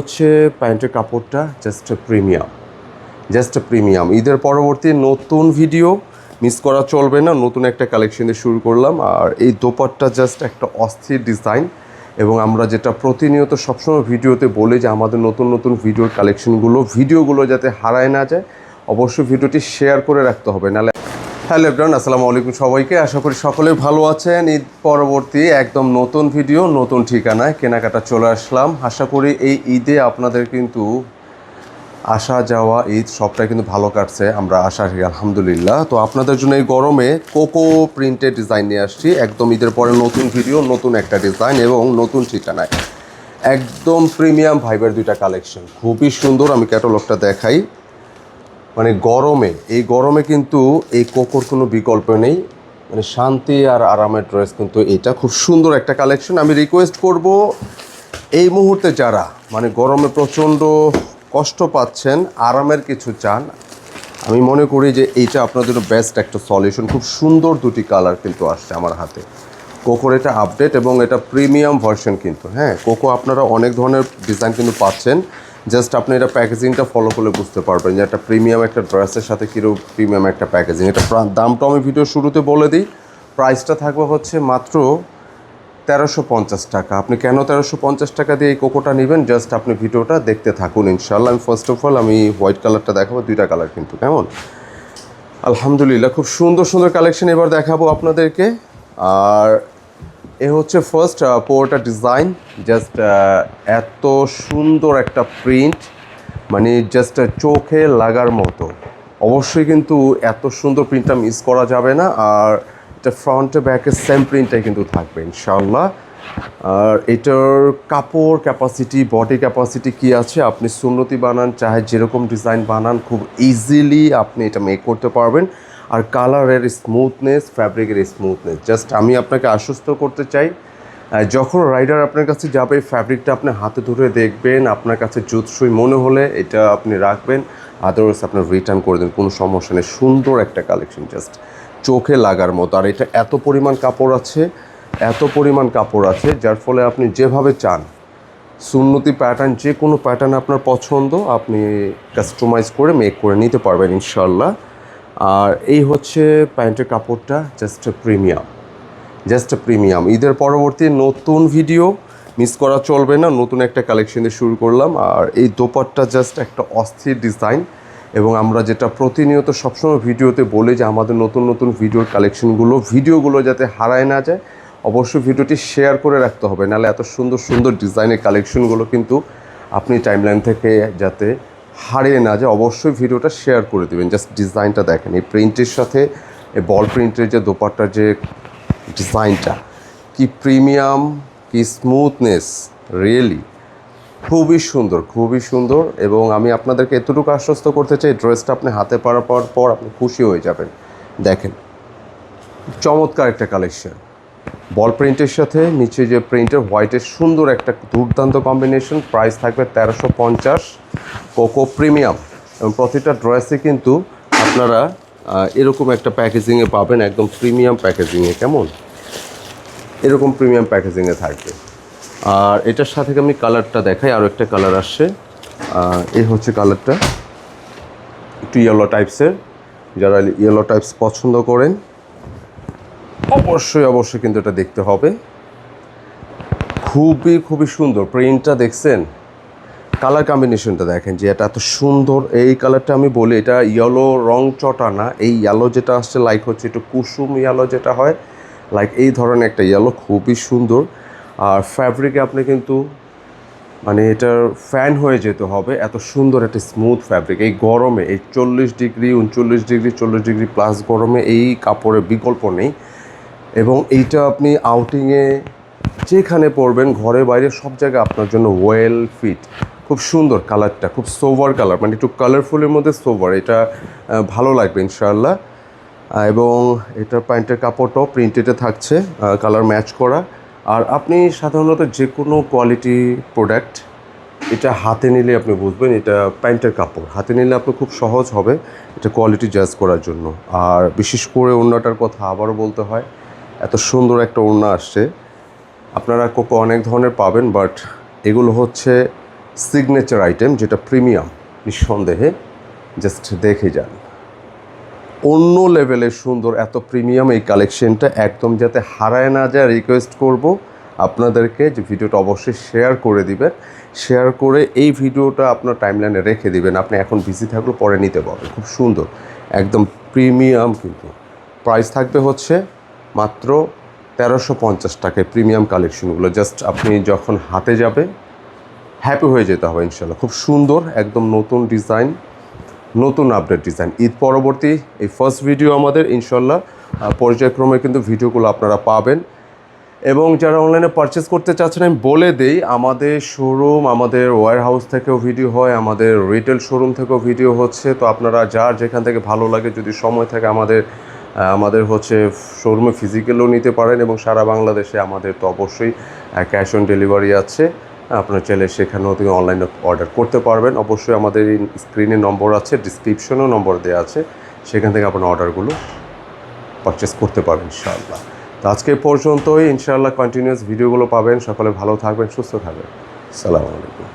হচ্ছে প্যান্টের কাপড়টা জাস্ট প্রিমিয়াম। ঈদের পরবর্তী নতুন ভিডিও মিস করা চলবে না। নতুন একটা কালেকশন দিয়ে শুরু করলাম। আর এই দোপাট্টা জাস্ট একটা অস্থির ডিজাইন, এবং আমরা যেটা প্রতিনিয়ত সবসময় ভিডিওতে বলি যে আমাদের নতুন নতুন ভিডিওর ভিডিওগুলো যাতে হারায় না যায়, অবশ্যই ভিডিওটি শেয়ার করে রাখতে হবে। নাহলে হ্যালো এভরিওয়ান, আসসালামু আলাইকুম সবাইকে। আশা করি সকলেই ভালো আছেন। ঈদ পরবর্তী একদম নতুন ভিডিও, নতুন ঠিকানায় কেনাকাটা চলে আসলাম। আশা করি এই ঈদে আপনাদের কিন্তু আসা যাওয়া ঈদ সবটাই কিন্তু ভালো কাটছে, আমরা আশা করি আলহামদুলিল্লাহ। তো আপনাদের জন্য এই গরমে কোকো প্রিন্টের ডিজাইন নিয়ে আসছি। একদম ঈদের পরে নতুন ভিডিও, নতুন একটা ডিজাইন এবং নতুন ঠিকানায় একদম প্রিমিয়াম ভাইবের দুইটা কালেকশন, খুবই সুন্দর। আমি ক্যাটালগটা দেখাই। মানে এই গরমে কিন্তু এই কোকোর কোনো বিকল্প নেই। মানে শান্তি আর আরামের ড্রেস কিন্তু এটা খুব সুন্দর একটা কালেকশন। আমি রিকোয়েস্ট করব, এই মুহূর্তে যারা মানে গরমে প্রচণ্ড কষ্ট পাচ্ছেন, আরামের কিছু চান, আমি মনে করি যে এইটা আপনাদের বেস্ট একটা সলিউশন। খুব সুন্দর দুটি কালার কিন্তু আসছে আমার হাতে। কোকোর এটা আপডেট এবং এটা প্রিমিয়াম ভার্সন কিন্তু। হ্যাঁ, কোকো আপনারা অনেক ধরনের ডিজাইন কিন্তু পাচ্ছেন। জাস্ট আপনি এটা প্যাকেজিংটা ফলো করলে বুঝতে পারবেন যে একটা প্রিমিয়াম একটা ড্রেসের সাথে কীরকম প্রিমিয়াম একটা প্যাকেজিং। এটা দামটা আমি ভিডিও শুরুতে বলে দিই। প্রাইসটা থাকবে হচ্ছে মাত্র 1350 টাকা। আপনি কেন 1350 টাকা দিয়ে এই কোকোটা নেবেন, জাস্ট আপনি ভিডিওটা দেখতে থাকুন ইনশাআল্লাহ। আমি ফার্স্ট অফ অল আমি হোয়াইট কালারটা দেখাবো, দুইটা কালার কিন্তু। কেমন আলহামদুলিল্লাহ, খুব সুন্দর সুন্দর কালেকশন এবার দেখাবো আপনাদেরকে। আর এ হচ্ছে ফার্স্ট পুরোটা ডিজাইন, জাস্ট এত সুন্দর একটা প্রিন্ট, মানে জাস্ট চোখে লাগার মতো। অবশ্যই কিন্তু এত সুন্দর প্রিন্টটা মিস করা যাবে না। আর এটা ফ্রন্টে ব্যাকে সেম প্রিন্টটাই কিন্তু থাকবে ইনশাআল্লাহ। আর এটার কাপড় ক্যাপাসিটি, বডি ক্যাপাসিটি কী আছে, আপনি সুন্নতি বানান চাহে যেরকম ডিজাইন বানান, খুব ইজিলি আপনি এটা মেক করতে পারবেন। আর কালারের স্মুথনেস, ফ্যাব্রিকের স্মুথনেস, জাস্ট আমি আপনাকে আশ্বস্ত করতে চাই, যখন রাইডার আপনার কাছে যাবে ফ্যাব্রিকটা আপনি হাতে ধরে দেখবেন, আপনার কাছে জুতসই মনে হলে এটা আপনি রাখবেন, আদারওয়াইজ আপনি রিটার্ন করে দেন, কোনো সমস্যা নেই। সুন্দর একটা কালেকশন, জাস্ট চোখে লাগার মতো। আর এটা এত পরিমাণ কাপড় আছে যার ফলে আপনি যেভাবে চান সুন্নতি প্যাটার্ন, যে কোনো প্যাটার্ন আপনার পছন্দ, আপনি কাস্টমাইজ করে মেক করে নিতে পারবেন ইনশাআল্লাহ। আর এই হচ্ছে প্যান্টের কাপড়টা, জাস্ট প্রিমিয়াম। ঈদের পরবর্তী নতুন ভিডিও মিস করা চলবে না। নতুন একটা কালেকশন দিয়ে শুরু করলাম। আর এই দোপাট্টা জাস্ট একটা অস্থির ডিজাইন, এবং আমরা যেটা প্রতিনিয়ত সবসময় ভিডিওতে বলি যে আমাদের নতুন নতুন ভিডিওর ভিডিওগুলো যাতে হারায় না যায়, অবশ্যই ভিডিওটি শেয়ার করে রাখতে হবে। নাহলে এত সুন্দর সুন্দর ডিজাইনের কালেকশনগুলো কিন্তু আপনি টাইমলাইন থেকে যাতে হারিয়ে না যায়, অবশ্যই ভিডিওটা শেয়ার করে দেবেন। জাস্ট ডিজাইনটা দেখেন, এই প্রিন্টের সাথে এই বল প্রিন্টের যে দোপাট্টার যে ডিজাইনটা, কি প্রিমিয়াম, কি স্মুথনেস, রিয়েলি খুবই সুন্দর। এবং আমি আপনাদেরকে এতটুকু আশ্বস্ত করতে চাই, ড্রেসটা আপনি হাতে পাওয়ার পর আপনি খুশি হয়ে যাবেন। দেখেন, চমৎকার একটা কালেকশন, বল প্রিন্টের সাথে নিচে যে প্রিন্টের হোয়াইটের সুন্দর একটা দুর্দান্ত কম্বিনেশন। প্রাইস থাকবে 1350, কোকো প্রিমিয়াম। এবং প্রতিটা ড্রেসে কিন্তু আপনারা এরকম একটা প্যাকেজিংয়ে পাবেন, একদম প্রিমিয়াম প্যাকেজিংয়ে। কেমন এরকম প্রিমিয়াম প্যাকেজিংয়ে থাকবে। আর এটার সাথে আমি কালারটা দেখাই, আরও একটা কালার আসছে। এই হচ্ছে কালারটা, একটু ইয়েলো টাইপসের। যারা ইয়েলো টাইপস পছন্দ করেন অবশ্যই কিন্তু এটা দেখতে হবে। খুবই সুন্দর প্রিন্টটা, দেখছেন কালার কম্বিনেশনটা দেখেন যে এটা এত সুন্দর। এই কালারটা আমি বলি এটা ইয়েলো রং চটা না, এই ইয়েলো যেটা আসছে লাইক হচ্ছে একটু কুসুম ইয়েলো যেটা হয়, লাইক এই ধরনের একটা ইয়েলো, খুবই সুন্দর। আর ফ্যাব্রিকে আপনি কিন্তু মানে এটার ফ্যান হয়ে যেতে হবে, এত সুন্দর একটা স্মুথ ফ্যাব্রিক। এই গরমে এই 40 ডিগ্রি 39 ডিগ্রি 40 ডিগ্রি প্লাস গরমে এই কাপড়ের বিকল্প নেই। এবং এইটা আপনি আউটিংয়ে যেখানে পরবেন, ঘরে বাইরে সব জায়গায় আপনার জন্য ওয়েল ফিট। খুব সুন্দর কালারটা, খুব সোভার কালার, মানে একটু কালারফুলের মধ্যে সোভার, এটা ভালো লাগবে ইনশাআল্লাহ। এবং এটার প্যান্টের কাপড়টাও প্রিন্টেডে থাকছে, কালার ম্যাচ করা। আর আপনি সাধারণত যে কোনো কোয়ালিটি প্রোডাক্ট এটা হাতে নিলে আপনি বুঝবেন এটা প্যান্টের কাপড়। হাতে নিলে আপনি খুব সহজ হবে এটা কোয়ালিটি জাজ করার জন্য। আর বিশেষ করে ওড়নাটার কথা আবারও বলতে হয়, এত সুন্দর একটা ওড়না আসছে। আপনারা কোকো অনেক ধরনের পাবেন, বাট এগুলো হচ্ছে সিগনেচার আইটেম, যেটা প্রিমিয়াম নিঃসন্দেহে। জাস্ট দেখে যান, অন্য লেভেলের সুন্দর, এত প্রিমিয়াম এই কালেকশনটা একদম যাতে হারায় না যায়, রিকোয়েস্ট করব আপনাদেরকে যে ভিডিওটা অবশ্যই শেয়ার করে দিবেন। শেয়ার করে এই ভিডিওটা আপনার টাইমলাইনে রেখে দিবেন, আপনি এখন বিজি থাকলে পরে নিতে পারবেন। খুব সুন্দর, একদম প্রিমিয়াম, কিন্তু প্রাইস থাকবে হচ্ছে মাত্র 1350 টাকায় প্রিমিয়াম কালেকশনগুলো। জাস্ট আপনি যখন হাতে যাবে হ্যাপি হয়ে যেতে হবে ইনশাল্লাহ। খুব সুন্দর, একদম নতুন ডিজাইন, নতুন আপডেট ডিজাইন। ঈদ পরবর্তী এই ফার্স্ট ভিডিও আমাদের, ইনশাল্লাহ পর্যায়ক্রমে কিন্তু ভিডিওগুলো আপনারা পাবেন। এবং যারা অনলাইনে পারচেস করতে চাচ্ছেন, আমি বলে দেই আমাদের শোরুম, আমাদের ওয়্যার হাউস থেকেও ভিডিও হয়, আমাদের রিটেল শোরুম থেকেও ভিডিও হচ্ছে। তো আপনারা যার যেখান থেকে ভালো লাগে, যদি সময় থাকে আমাদের হচ্ছে শোরুমে ফিজিক্যালও নিতে পারেন। এবং সারা বাংলাদেশে আমাদের তো অবশ্যই ক্যাশ অন ডেলিভারি আছে, আপনার চাইলে সেখানেও তুমি অনলাইনে অর্ডার করতে পারবেন। অবশ্যই আমাদের স্ক্রিনে নম্বর আছে, ডিসক্রিপশনেও নম্বর দেওয়া আছে, সেখান থেকে আপনার অর্ডারগুলো পারচেস করতে পারবেন ইনশাআল্লাহ। তো আজকে পর্যন্তই, ইনশাআল্লাহ কন্টিনিউয়াস ভিডিওগুলো পাবেন। সকলে ভালো থাকবেন, সুস্থ থাকবেন। আসসালামু আলাইকুম।